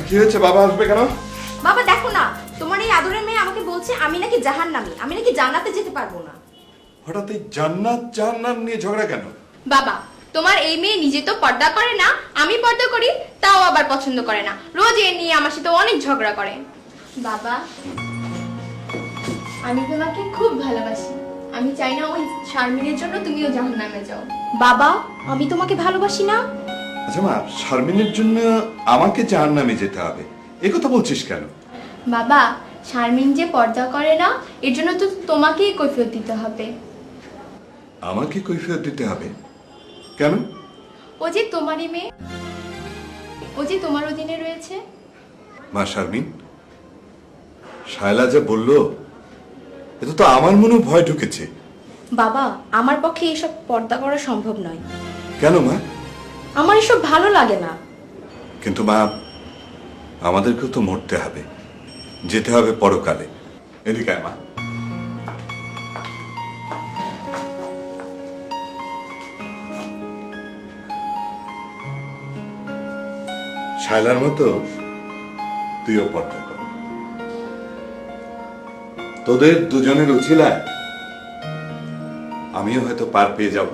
কি হয়েছে? বাবা আসবে কেন? বাবা দেখো না, তোমার এই আদরের মেয়ে আমাকে বলছে আমি নাকি জাহান্নামী, আমি নাকি জান্নাতে যেতে পারবো না। হঠাৎ এই জান্নাত জাহান্নাম নিয়ে ঝগড়া কেন? বাবা, তোমার এই মেয়ে নিজে তো পর্দা করে না, আমি পর্দা করি, তাও আবার পছন্দ করে না। রোজ এ নিয়ে আমার সাথে অনেক ঝগড়া করে। বাবা, আমি তোমাকে খুব ভালোবাসি। আমি চাই না ওই শারমিনের জন্য তুমিও জাহান্নামে যাও। বাবা, আমি তোমাকে ভালোবাসি না। আচ্ছা মা, শারমিনের জন্য আমাকে জাহান্নামে যেতে হবে, এ কথা বলছিস কেন? বাবা, শারমিন যে পর্দা করে না, এর জন্য তো তোমাকেই কৈফিয়ত দিতে হবে। আমাকে কৈফিয়ত দিতে হবে কেন? ও যে তোমারই মেয়ে, ও যে তোমার অধীনে রয়েছে। মা শারমিন, শায়লা যা বললো এটা তো আমার মনেও ভয় ঢুকেছে। বাবা, আমার পক্ষে এসব পর্দা করা সম্ভব নয়। কেন মা? আমার এসব ভালো লাগে না। কিন্তু মা, আমাদেরকেও তো মরতে হবে, যেতে হবে পরকালে। এদিকে আয় মা। শায়লার মতো তুইও পর্দা কর। তোদের দুজনের উছিলায় আমিও হয়তো পার পেয়ে যাব।